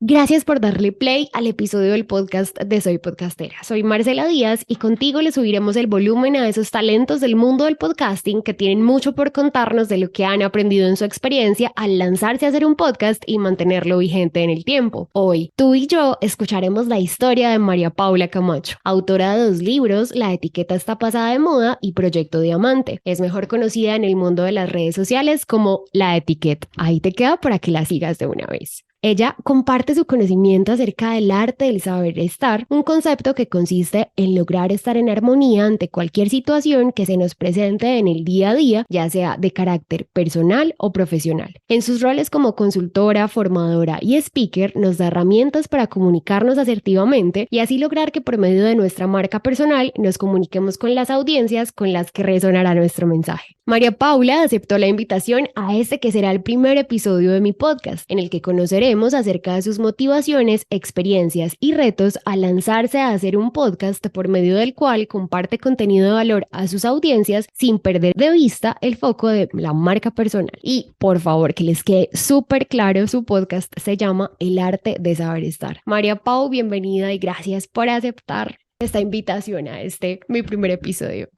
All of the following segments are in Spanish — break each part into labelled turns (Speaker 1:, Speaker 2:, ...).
Speaker 1: Gracias por darle play al episodio del podcast de Soy Podcastera. Soy Marcela Díaz y contigo le subiremos el volumen a esos talentos del mundo del podcasting que tienen mucho por contarnos de lo que han aprendido en su experiencia al lanzarse a hacer un podcast y mantenerlo vigente en el tiempo. Hoy, tú y yo escucharemos la historia de María Paula Camacho, autora de 2 libros, La etiqueta está pasada de moda y Proyecto Diamante. Es mejor conocida en el mundo de las redes sociales como La Etiqueta. Ahí te queda para que la sigas de una vez. Ella comparte su conocimiento acerca del arte del saber estar, un concepto que consiste en lograr estar en armonía ante cualquier situación que se nos presente en el día a día, ya sea de carácter personal o profesional. En sus roles como consultora, formadora y speaker, nos da herramientas para comunicarnos asertivamente y así lograr que por medio de nuestra marca personal nos comuniquemos con las audiencias con las que resonará nuestro mensaje. María Paula aceptó la invitación a este que será el primer episodio de mi podcast, en el que conoceremos acerca de sus motivaciones, experiencias y retos al lanzarse a hacer un podcast por medio del cual comparte contenido de valor a sus audiencias sin perder de vista el foco de la marca personal. Y por favor, que les quede súper claro, su podcast se llama El arte de saber estar. María Pau, bienvenida y gracias por aceptar esta invitación a este mi primer episodio.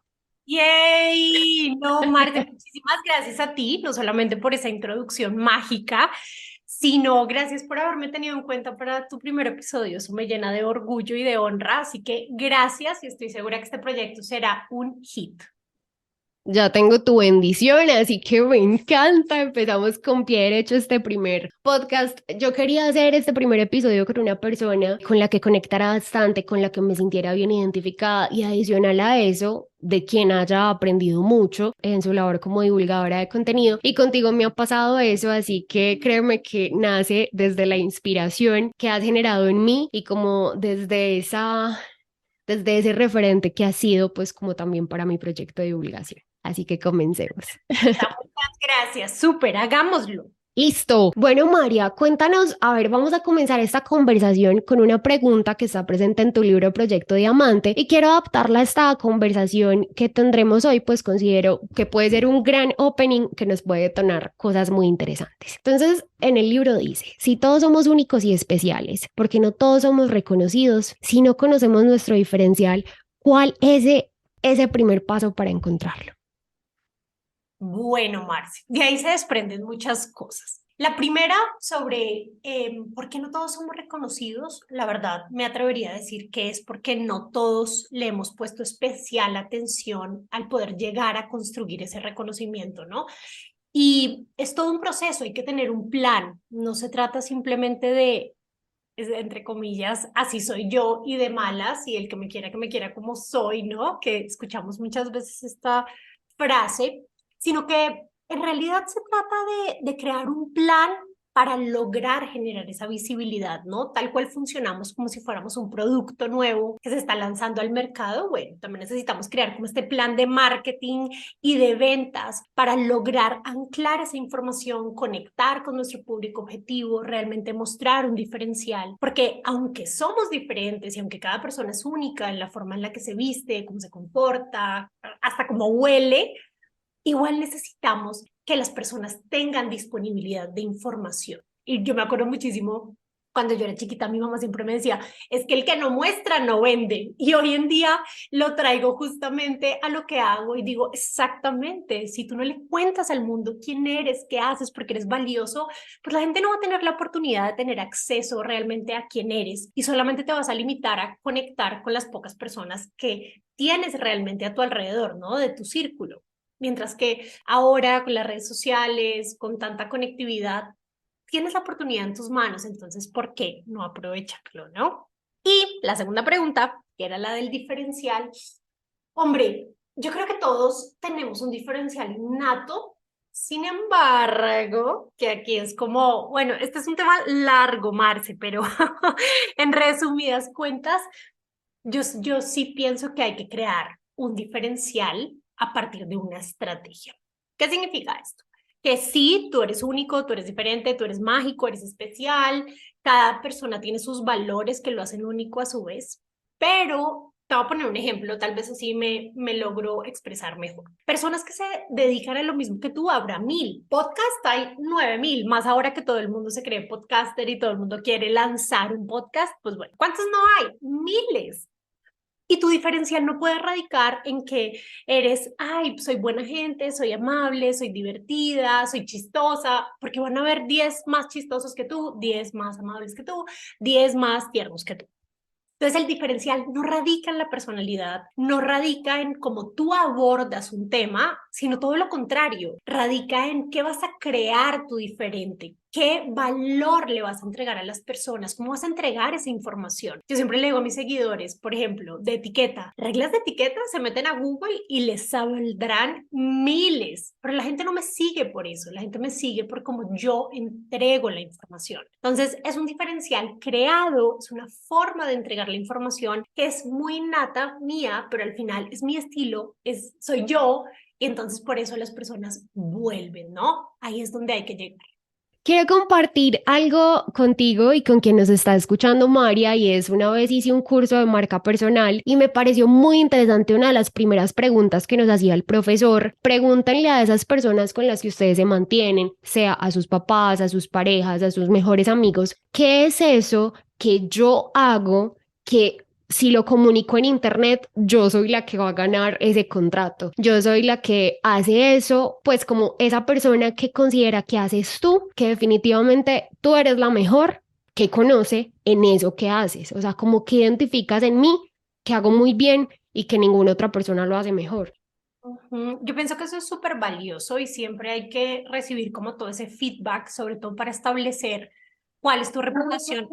Speaker 2: ¡Yay! No, Marte, muchísimas gracias a ti, no solamente por esa introducción mágica, sino gracias por haberme tenido en cuenta para tu primer episodio. Eso me llena de orgullo y de honra, así que gracias y estoy segura que este proyecto será un hit.
Speaker 1: Ya tengo tu bendición, así que me encanta. Empezamos con pie derecho este primer podcast. Yo quería hacer este primer episodio con una persona con la que conectara bastante, con la que me sintiera bien identificada y adicional a eso, de quien haya aprendido mucho en su labor como divulgadora de contenido. Y contigo me ha pasado eso, así que créeme que nace desde la inspiración que has generado en mí y como desde ese referente que ha sido pues como también para mi proyecto de divulgación. Así que comencemos.
Speaker 2: Muchas gracias, súper, hagámoslo.
Speaker 1: Listo. Bueno, María, cuéntanos, a ver, vamos a comenzar esta conversación con una pregunta que está presente en tu libro Proyecto Diamante y quiero adaptarla a esta conversación que tendremos hoy, pues considero que puede ser un gran opening que nos puede detonar cosas muy interesantes. Entonces, en el libro dice, si todos somos únicos y especiales, porque no todos somos reconocidos, si no conocemos nuestro diferencial, ¿cuál es ese primer paso para encontrarlo?
Speaker 2: Bueno, Marce, de ahí se desprenden muchas cosas. La primera sobre por qué no todos somos reconocidos, la verdad me atrevería a decir que es porque no todos le hemos puesto especial atención al poder llegar a construir ese reconocimiento, ¿no? Y es todo un proceso, hay que tener un plan, no se trata simplemente de, entre comillas, así soy yo y de malas y el que me quiera como soy, ¿no? Que escuchamos muchas veces esta frase, sino que en realidad se trata de crear un plan para lograr generar esa visibilidad, ¿no? Tal cual funcionamos como si fuéramos un producto nuevo que se está lanzando al mercado. Bueno, también necesitamos crear como este plan de marketing y de ventas para lograr anclar esa información, conectar con nuestro público objetivo, realmente mostrar un diferencial, porque aunque somos diferentes y aunque cada persona es única en la forma en la que se viste, cómo se comporta, hasta cómo huele, igual necesitamos que las personas tengan disponibilidad de información. Y yo me acuerdo muchísimo cuando yo era chiquita, mi mamá siempre me decía, es que el que no muestra no vende. Y hoy en día lo traigo justamente a lo que hago y digo, exactamente, si tú no le cuentas al mundo quién eres, qué haces, porque eres valioso, pues la gente no va a tener la oportunidad de tener acceso realmente a quién eres y solamente te vas a limitar a conectar con las pocas personas que tienes realmente a tu alrededor, ¿no? De tu círculo. Mientras que ahora con las redes sociales, con tanta conectividad, tienes la oportunidad en tus manos, entonces, ¿por qué no aprovecharlo, no? Y la segunda pregunta, que era la del diferencial, hombre, yo creo que todos tenemos un diferencial innato, sin embargo, que aquí es como, bueno, este es un tema largo, Marce, pero en resumidas cuentas, yo sí pienso que hay que crear un diferencial a partir de una estrategia. ¿Qué significa esto? Que sí, tú eres único, tú eres diferente, tú eres mágico, eres especial, cada persona tiene sus valores que lo hacen único a su vez, pero Te voy a poner un ejemplo, tal vez así me logro expresar mejor. Personas que se dedican a lo mismo que tú, habrá 1000. Podcast hay 9000, más ahora que todo el mundo se cree podcaster y todo el mundo quiere lanzar un podcast, pues bueno, ¿cuántos no hay? Miles. Y tu diferencial no puede radicar en que eres, ay, soy buena gente, soy amable, soy divertida, soy chistosa, porque van a haber 10 más chistosos que tú, 10 más amables que tú, 10 más tiernos que tú. Entonces el diferencial no radica en la personalidad, no radica en cómo tú abordas un tema, sino todo lo contrario, radica en qué vas a crear tú diferente, qué valor le vas a entregar a las personas, cómo vas a entregar esa información. Yo siempre le digo a mis seguidores, por ejemplo, de etiqueta, reglas de etiqueta, se meten a Google y les saldrán miles, pero la gente no me sigue por eso, la gente me sigue por cómo yo entrego la información. Entonces es un diferencial creado, es una forma de entregar la información que es muy innata mía, pero al final es mi estilo, soy yo, y entonces por eso las personas vuelven, ¿no? Ahí es donde hay que llegar.
Speaker 1: Quiero compartir algo contigo y con quien nos está escuchando, María, y es una vez hice un curso de marca personal y me pareció muy interesante una de las primeras preguntas que nos hacía el profesor. Pregúntenle a esas personas con las que ustedes se mantienen, sea a sus papás, a sus parejas, a sus mejores amigos, ¿qué es eso que yo hago que si lo comunico en internet, yo soy la que va a ganar ese contrato? Yo soy la que hace eso, pues como esa persona que considera que haces tú, que definitivamente tú eres la mejor que conoce en eso que haces. O sea, como que identificas en mí que hago muy bien y que ninguna otra persona lo hace mejor.
Speaker 2: Yo pienso que eso es súper valioso y siempre hay que recibir como todo ese feedback, sobre todo para establecer cuál es tu reputación.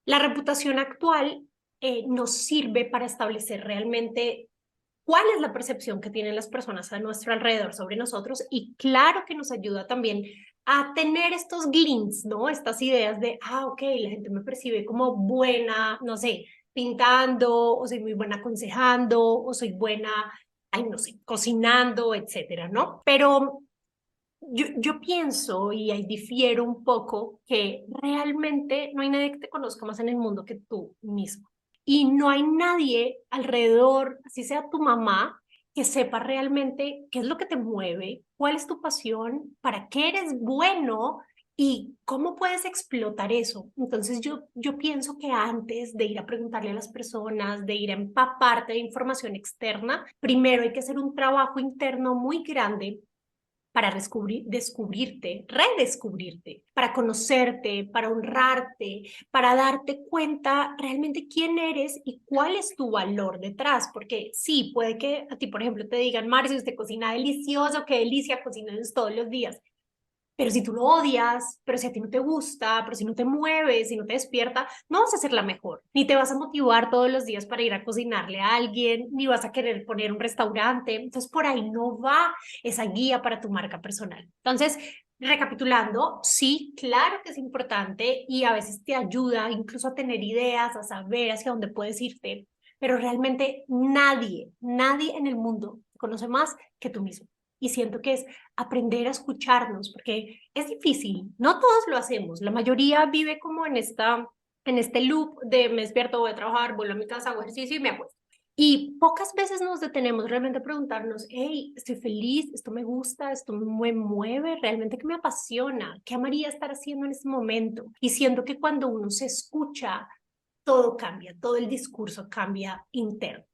Speaker 2: La reputación actual nos sirve para establecer realmente cuál es la percepción que tienen las personas a nuestro alrededor sobre nosotros y claro que nos ayuda también a tener estos glints, ¿no? Estas ideas de, ok, la gente me percibe como buena, no sé, pintando, o soy muy buena aconsejando, o soy buena, ay, no sé, cocinando, etcétera, ¿no? Pero yo pienso, y ahí difiero un poco, que realmente no hay nadie que te conozca más en el mundo que tú mismo. Y no hay nadie alrededor, así sea tu mamá, que sepa realmente qué es lo que te mueve, cuál es tu pasión, para qué eres bueno y cómo puedes explotar eso. Entonces yo pienso que antes de ir a preguntarle a las personas, de ir a empaparte de información externa, primero hay que hacer un trabajo interno muy grande para descubrirte, redescubrirte, para conocerte, para honrarte, para darte cuenta realmente quién eres y cuál es tu valor detrás. Porque sí, puede que a ti, por ejemplo, te digan, Marcia, usted cocina delicioso, qué delicia, cocinas todos los días. Pero si tú lo odias, pero si a ti no te gusta, pero si no te mueves, si no te despierta, no vas a ser la mejor, ni te vas a motivar todos los días para ir a cocinarle a alguien, ni vas a querer poner un restaurante. Entonces, por ahí no va esa guía para tu marca personal. Entonces, recapitulando, sí, claro que es importante y a veces te ayuda incluso a tener ideas, a saber hacia dónde puedes irte, pero realmente nadie en el mundo te conoce más que tú mismo. Y siento que es aprender a escucharnos, porque es difícil, no todos lo hacemos, la mayoría vive como en este loop de me despierto, voy a trabajar, vuelvo a mi casa, hago ejercicio y me acuesto. Y pocas veces nos detenemos realmente a preguntarnos, hey, estoy feliz, esto me gusta, esto me mueve, realmente que me apasiona, qué amaría estar haciendo en este momento. Y siento que cuando uno se escucha, todo cambia, todo el discurso cambia interno.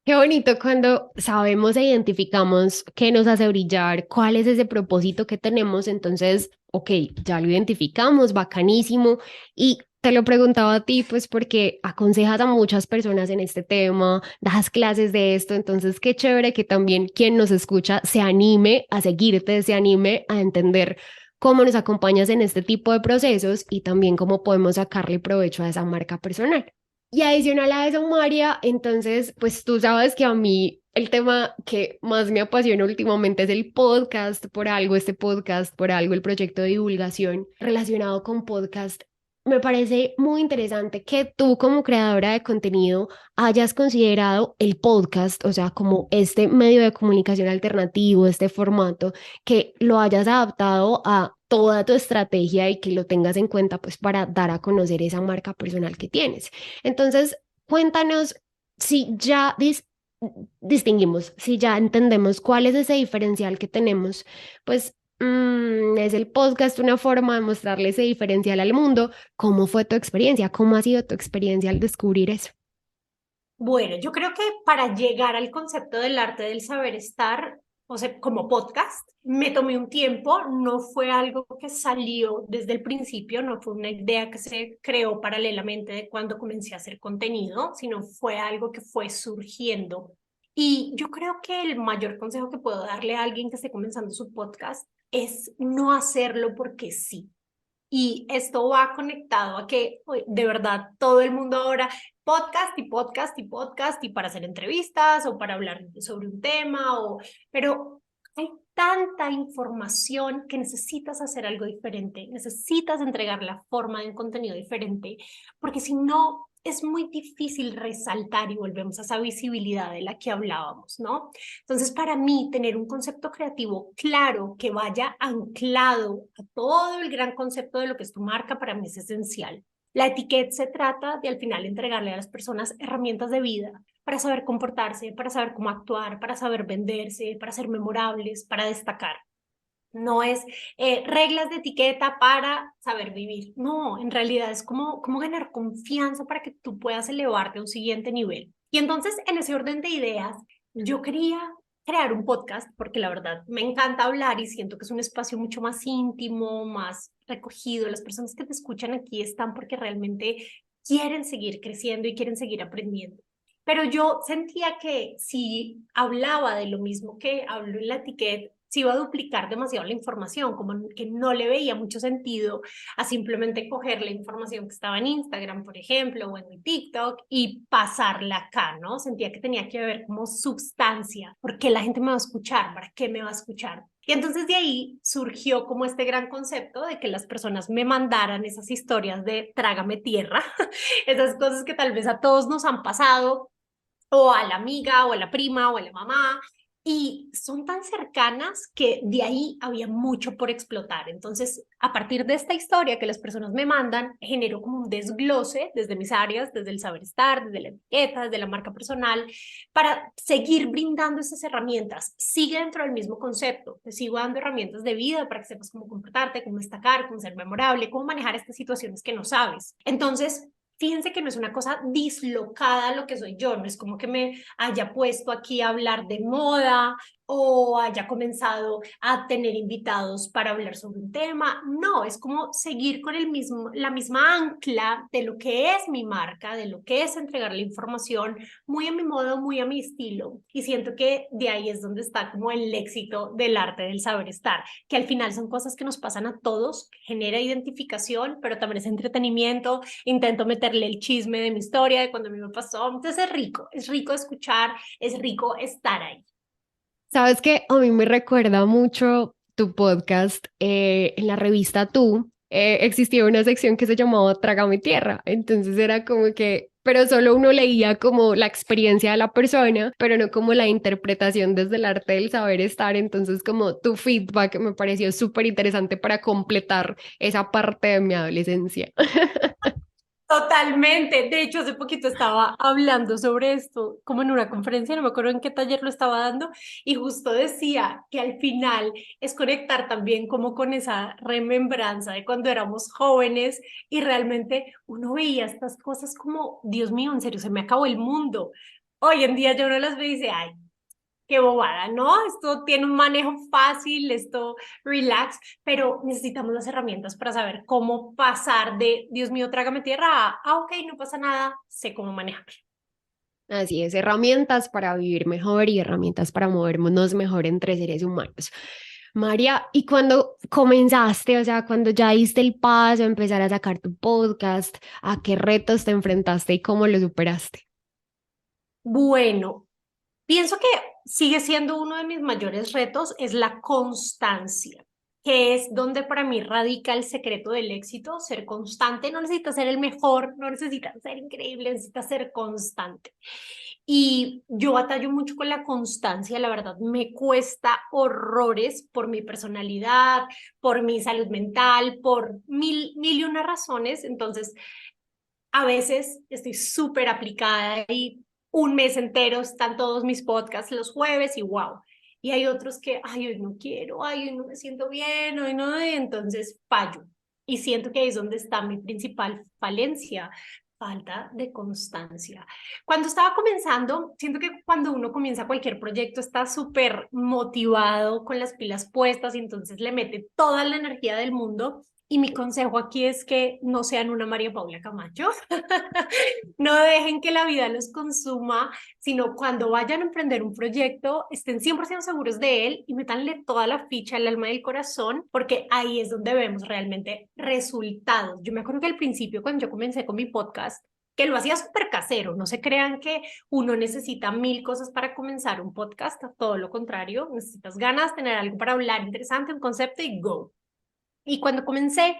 Speaker 1: Qué bonito cuando sabemos e identificamos qué nos hace brillar, cuál es ese propósito que tenemos. Entonces, ok, ya lo identificamos, bacanísimo. Y te lo preguntaba a ti, pues porque aconsejas a muchas personas en este tema, das clases de esto. Entonces, qué chévere que también quien nos escucha se anime a seguirte, se anime a entender cómo nos acompañas en este tipo de procesos y también cómo podemos sacarle provecho a esa marca personal. Y adicional a eso, María, entonces, pues tú sabes que a mí el tema que más me apasiona últimamente es el podcast, por algo este podcast, por algo el proyecto de divulgación relacionado con podcast. Me parece muy interesante que tú como creadora de contenido hayas considerado el podcast, o sea, como este medio de comunicación alternativo, este formato, que lo hayas adaptado a toda tu estrategia y que lo tengas en cuenta pues para dar a conocer esa marca personal que tienes. Entonces, cuéntanos si ya distinguimos, si ya entendemos cuál es ese diferencial que tenemos, pues es el podcast una forma de mostrarle ese diferencial al mundo. ¿Cómo fue tu experiencia? ¿Cómo ha sido tu experiencia al descubrir eso?
Speaker 2: Bueno, yo creo que para llegar al concepto del arte del saber estar, o sea, como podcast, me tomé un tiempo, no fue algo que salió desde el principio, no fue una idea que se creó paralelamente de cuando comencé a hacer contenido, sino fue algo que fue surgiendo. Y yo creo que el mayor consejo que puedo darle a alguien que esté comenzando su podcast es no hacerlo porque sí. Y esto va conectado a que de verdad todo el mundo ahora podcast y podcast y podcast y para hacer entrevistas o para hablar sobre un tema, pero hay tanta información que necesitas hacer algo diferente, necesitas entregar la forma de un contenido diferente, porque si no es muy difícil resaltar y volvemos a esa visibilidad de la que hablábamos, ¿no? Entonces, para mí, tener un concepto creativo claro que vaya anclado a todo el gran concepto de lo que es tu marca, para mí es esencial. La etiqueta se trata de al final entregarle a las personas herramientas de vida para saber comportarse, para saber cómo actuar, para saber venderse, para ser memorables, para destacar. No es reglas de etiqueta para saber vivir. No, en realidad es como ganar confianza para que tú puedas elevarte a un siguiente nivel. Y entonces, en ese orden de ideas, yo quería crear un podcast porque la verdad me encanta hablar y siento que es un espacio mucho más íntimo, más recogido. Las personas que te escuchan aquí están porque realmente quieren seguir creciendo y quieren seguir aprendiendo. Pero yo sentía que si hablaba de lo mismo que hablo en la etiqueta, se iba a duplicar demasiado la información, como que no le veía mucho sentido a simplemente coger la información que estaba en Instagram, por ejemplo, o en mi TikTok y pasarla acá, ¿no? Sentía que tenía que haber como sustancia. ¿Por qué la gente me va a escuchar? ¿Para qué me va a escuchar? Y entonces de ahí surgió como este gran concepto de que las personas me mandaran esas historias de trágame tierra, esas cosas que tal vez a todos nos han pasado, o a la amiga, o a la prima, o a la mamá, y son tan cercanas que de ahí había mucho por explotar. Entonces, a partir de esta historia que las personas me mandan, generó como un desglose desde mis áreas, desde el saber estar, desde la etiqueta, desde la marca personal, para seguir brindando esas herramientas. Sigue dentro del mismo concepto, te sigo dando herramientas de vida para que sepas cómo comportarte, cómo destacar, cómo ser memorable, cómo manejar estas situaciones que no sabes. Entonces, fíjense que no es una cosa dislocada a lo que soy yo, no es como que me haya puesto aquí a hablar de moda o haya comenzado a tener invitados para hablar sobre un tema, no, es como seguir con la misma ancla de lo que es mi marca, de lo que es entregar la información, muy a mi modo, muy a mi estilo, y siento que de ahí es donde está como el éxito del arte del saber estar, que al final son cosas que nos pasan a todos, genera identificación, pero también es entretenimiento. Intento meterle el chisme de mi historia, de cuando a mí me pasó. Entonces es rico escuchar, es rico estar ahí.
Speaker 1: Sabes que a mí me recuerda mucho tu podcast en la revista Tú. Existía una sección que se llamaba Trágame Tierra. Entonces era como que, pero solo uno leía como la experiencia de la persona, pero no como la interpretación desde el arte del saber estar. Entonces, como tu feedback me pareció súper interesante para completar esa parte de mi adolescencia.
Speaker 2: Totalmente. De hecho, hace poquito estaba hablando sobre esto, como en una conferencia, no me acuerdo en qué taller lo estaba dando, y justo decía que al final es conectar también como con esa remembranza de cuando éramos jóvenes y realmente uno veía estas cosas como, Dios mío, en serio, se me acabó el mundo. Hoy en día yo no las veo y dice, ay, qué bobada, ¿no? Esto tiene un manejo fácil, esto relax, pero necesitamos las herramientas para saber cómo pasar de, Dios mío, trágame tierra, ok, no pasa nada, sé cómo manejar.
Speaker 1: Así es, herramientas para vivir mejor y herramientas para movernos mejor entre seres humanos. María, ¿y cuando comenzaste, o sea, cuando ya diste el paso a empezar a sacar tu podcast, a qué retos te enfrentaste y cómo lo superaste?
Speaker 2: Bueno, pienso que sigue siendo uno de mis mayores retos, es la constancia, que es donde para mí radica el secreto del éxito, ser constante. No necesitas ser el mejor, no necesitas ser increíble, necesitas ser constante. Y yo batallo mucho con la constancia, la verdad, me cuesta horrores por mi personalidad, por mi salud mental, por mil y una razones. Entonces, A veces estoy súper aplicada y un mes entero están todos mis podcasts los jueves y wow. Y hay otros que, ay, hoy no quiero, ay, hoy no me siento bien, hoy no, y entonces fallo. Y siento que ahí es donde está mi principal falencia, falta de constancia. Cuando estaba comenzando, siento que cuando uno comienza cualquier proyecto está súper motivado, con las pilas puestas y entonces le mete toda la energía del mundo. Y mi consejo aquí es que no sean una María Paula Camacho, no dejen que la vida los consuma, sino cuando vayan a emprender un proyecto, estén 100% seguros de él y metanle toda la ficha, el alma y el corazón, porque ahí es donde vemos realmente resultados. Yo me acuerdo que al principio, cuando yo comencé con mi podcast, que lo hacía súper casero, no se crean que uno necesita 1000 cosas para comenzar un podcast, todo lo contrario, necesitas ganas, tener algo para hablar interesante, un concepto y go. Y cuando comencé,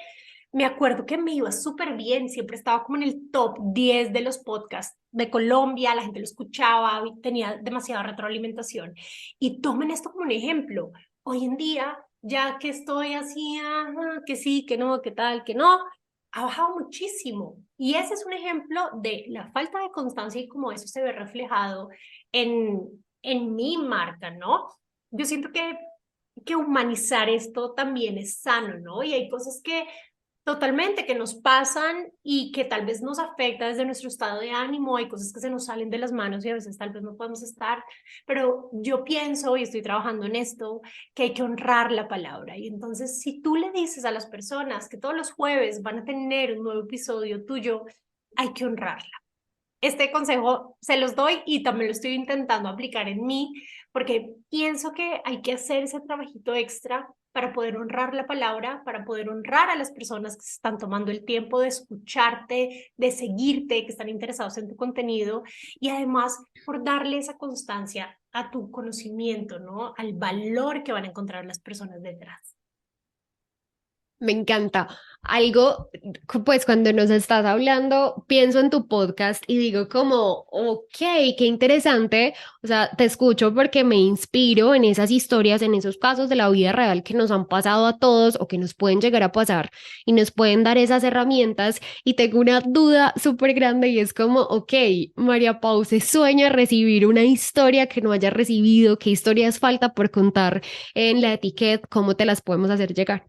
Speaker 2: me acuerdo que me iba súper bien, siempre estaba como en el top 10 de los podcasts de Colombia, la gente lo escuchaba, y tenía demasiada retroalimentación. Y tomen esto como un ejemplo. Hoy en día, ya que estoy así, ajá, que sí, que no, que tal, que no, ha bajado muchísimo. Y ese es un ejemplo de la falta de constancia y cómo eso se ve reflejado en mi marca, ¿no? Yo siento que humanizar esto también es sano, ¿no? Y hay cosas que totalmente que nos pasan y que tal vez nos afecta desde nuestro estado de ánimo, hay cosas que se nos salen de las manos y a veces tal vez no podemos estar, pero yo pienso y estoy trabajando en esto, que hay que honrar la palabra. Y entonces, si tú le dices a las personas que todos los jueves van a tener un nuevo episodio tuyo, hay que honrarla. Este consejo se los doy y también lo estoy intentando aplicar en mí, porque pienso que hay que hacer ese trabajito extra para poder honrar la palabra, para poder honrar a las personas que se están tomando el tiempo de escucharte, de seguirte, que están interesados en tu contenido y además por darle esa constancia a tu conocimiento, ¿no? Al valor que van a encontrar las personas detrás.
Speaker 1: Me encanta. Algo, pues cuando nos estás hablando, pienso en tu podcast y digo como, ok, qué interesante. O sea, te escucho porque me inspiro en esas historias, en esos casos de la vida real que nos han pasado a todos o que nos pueden llegar a pasar y nos pueden dar esas herramientas. Y tengo una duda súper grande y es como, ok, María Pau se sueña recibir una historia que no haya recibido, qué historias falta por contar en la etiqueta, cómo te las podemos hacer llegar.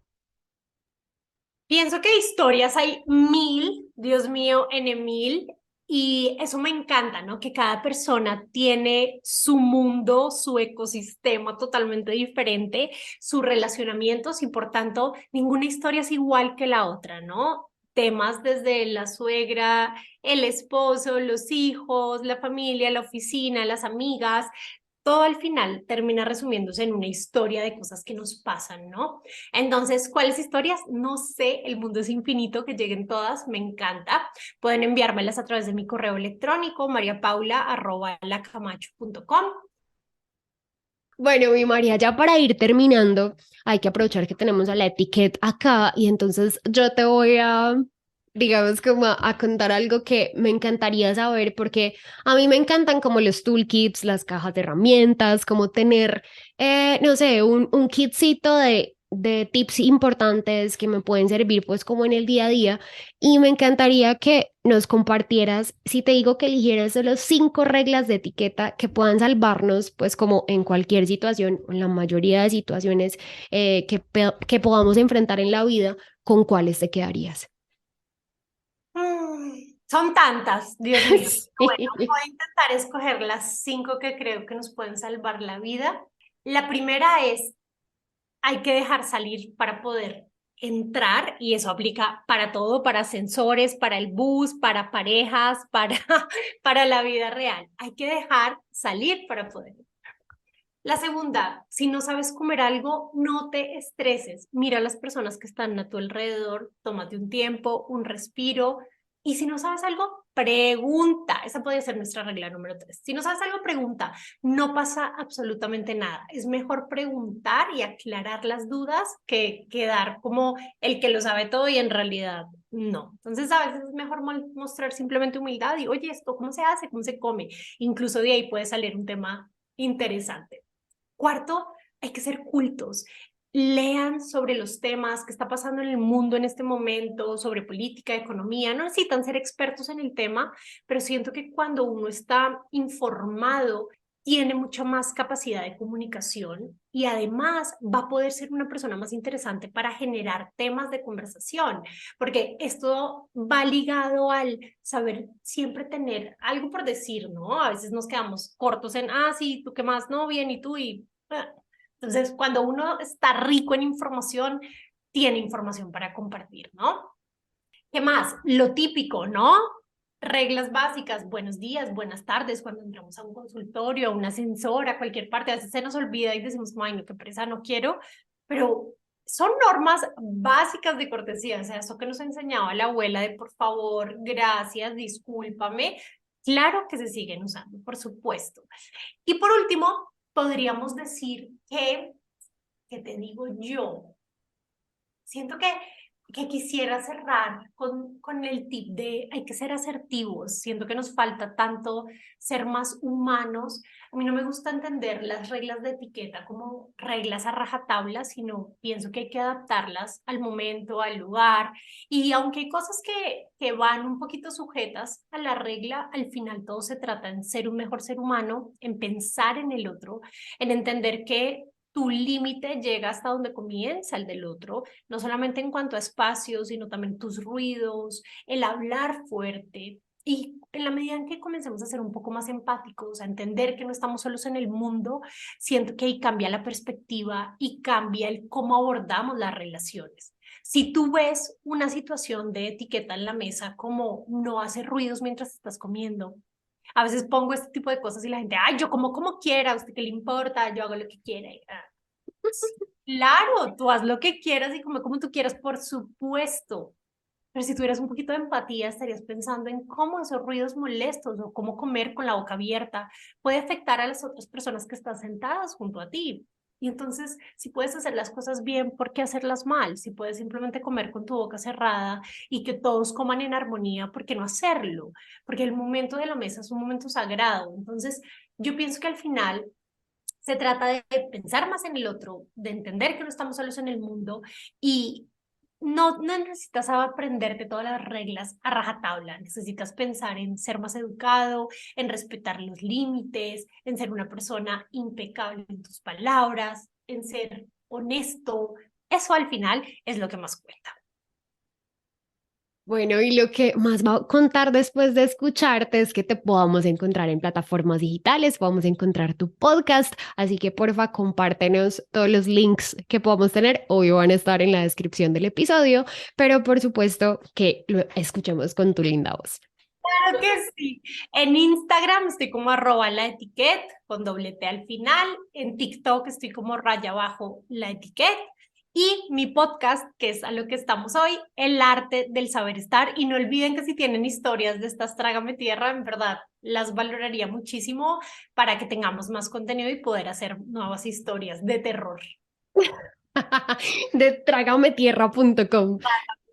Speaker 2: Pienso que historias hay mil, Dios mío, en mil, y eso me encanta, ¿no? Que cada persona tiene su mundo, su ecosistema totalmente diferente, sus relacionamientos y por tanto ninguna historia es igual que la otra, ¿no? Temas desde la suegra, el esposo, los hijos, la familia, la oficina, las amigas, todo al final termina resumiéndose en una historia de cosas que nos pasan, ¿no? Entonces, ¿cuáles historias? No sé, el mundo es infinito, que lleguen todas, me encanta. Pueden enviármelas a través de mi correo electrónico, mariapaula@lacamacho.com.
Speaker 1: Bueno, mi María, ya para ir terminando, hay que aprovechar que tenemos a la etiqueta acá y entonces yo te voy a, digamos, como a contar algo que me encantaría saber porque a mí me encantan como los toolkits, las cajas de herramientas, como tener, no sé, un kitcito de tips importantes que me pueden servir pues como en el día a día y me encantaría que nos compartieras, si te digo que eligieras solo 5 reglas de etiqueta que puedan salvarnos, pues como en cualquier situación, o en la mayoría de situaciones que podamos enfrentar en la vida, ¿con cuáles te quedarías?
Speaker 2: Son tantas, Dios mío. Bueno,
Speaker 1: Sí.
Speaker 2: voy a intentar escoger las 5 que creo que nos pueden salvar la vida. La primera es hay que dejar salir para poder entrar y eso aplica para todo, para ascensores, para el bus, para parejas, para la vida real. Hay que dejar salir para poder. La segunda, si no sabes comer algo, no te estreses. Mira a las personas que están a tu alrededor, tómate un tiempo, un respiro. Y si no sabes algo, pregunta. Esa podría ser nuestra regla número 3. Si no sabes algo, pregunta. No pasa absolutamente nada. Es mejor preguntar y aclarar las dudas que quedar como el que lo sabe todo y en realidad no. Entonces, a veces es mejor mostrar simplemente humildad y, oye, ¿esto cómo se hace? ¿Cómo se come? Incluso de ahí puede salir un tema interesante. Cuarto, hay que ser cultos. lean sobre los temas que está pasando en el mundo en este momento, sobre política, economía. No necesitan ser expertos en el tema, pero siento que cuando uno está informado, tiene mucha más capacidad de comunicación y además va a poder ser una persona más interesante para generar temas de conversación, porque esto va ligado al saber siempre tener algo por decir, ¿no? A veces nos quedamos cortos en, sí, tú qué más, no, bien, y tú, y... Entonces, cuando uno está rico en información, tiene información para compartir, ¿no? ¿Qué más? Lo típico, ¿no? Reglas básicas, buenos días, buenas tardes, cuando entramos a un consultorio, a un ascensor, a cualquier parte, a veces se nos olvida y decimos, ay, no, qué pereza, no quiero, pero son normas básicas de cortesía, o sea, eso que nos enseñaba la abuela de por favor, gracias, discúlpame, claro que se siguen usando, por supuesto. Y por último, podríamos decir que te digo yo, siento que quisiera cerrar con el tip de hay que ser asertivos. Siento que nos falta tanto ser más humanos. A mí no me gusta entender las reglas de etiqueta como reglas a rajatabla, sino pienso que hay que adaptarlas al momento, al lugar. Y aunque hay cosas que van un poquito sujetas a la regla, al final todo se trata en ser un mejor ser humano, en pensar en el otro, en entender que tu límite llega hasta donde comienza el del otro, no solamente en cuanto a espacios, sino también tus ruidos, el hablar fuerte. Y en la medida en que comencemos a ser un poco más empáticos, a entender que no estamos solos en el mundo, siento que ahí cambia la perspectiva y cambia el cómo abordamos las relaciones. Si tú ves una situación de etiqueta en la mesa como no hacer ruidos mientras estás comiendo, a veces pongo este tipo de cosas y la gente, ay, yo como quiera, ¿a usted qué le importa? Yo hago lo que quiera. Sí, claro, tú haz lo que quieras y come como tú quieras, por supuesto. Pero si tuvieras un poquito de empatía, estarías pensando en cómo esos ruidos molestos o cómo comer con la boca abierta puede afectar a las otras personas que están sentadas junto a ti. Y entonces, si puedes hacer las cosas bien, ¿por qué hacerlas mal? Si puedes simplemente comer con tu boca cerrada y que todos coman en armonía, ¿por qué no hacerlo? Porque el momento de la mesa es un momento sagrado. Entonces, yo pienso que al final se trata de pensar más en el otro, de entender que no estamos solos en el mundo y no necesitas aprenderte todas las reglas a rajatabla, necesitas pensar en ser más educado, en respetar los límites, en ser una persona impecable en tus palabras, en ser honesto. Eso al final es lo que más cuenta.
Speaker 1: Bueno, y lo que más va a contar después de escucharte es que te podamos encontrar en plataformas digitales, podamos encontrar tu podcast, así que porfa compártenos todos los links que podamos tener, obvio van a estar en la descripción del episodio, pero por supuesto que lo escuchemos con tu linda voz.
Speaker 2: Claro que sí. En Instagram estoy como @la etiquette con doble T al final. En TikTok estoy como raya abajo la etiquette. Y mi podcast, que es a lo que estamos hoy, El arte del saber estar. Y no olviden que si tienen historias de estas Trágame Tierra, en verdad las valoraría muchísimo para que tengamos más contenido y poder hacer nuevas historias de terror.
Speaker 1: De tragametierra.com.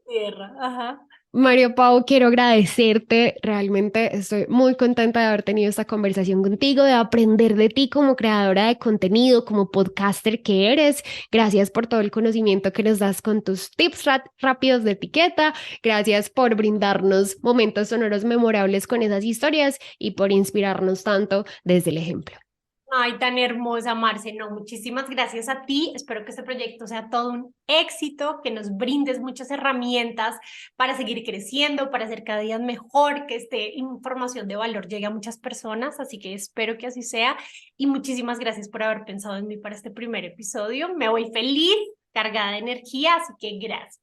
Speaker 2: Tierra, ajá.
Speaker 1: Mario Pau, quiero agradecerte. Realmente estoy muy contenta de haber tenido esta conversación contigo, de aprender de ti como creadora de contenido, como podcaster que eres. Gracias por todo el conocimiento que nos das con tus tips rápidos de etiqueta. Gracias por brindarnos momentos sonoros memorables con esas historias y por inspirarnos tanto desde el ejemplo.
Speaker 2: Ay, tan hermosa, Marce. No, muchísimas gracias a ti. Espero que este proyecto sea todo un éxito, que nos brindes muchas herramientas para seguir creciendo, para hacer cada día mejor, que esta información de valor llegue a muchas personas. Así que espero que así sea. Y muchísimas gracias por haber pensado en mí para este primer episodio. Me voy feliz, cargada de energía, así que gracias.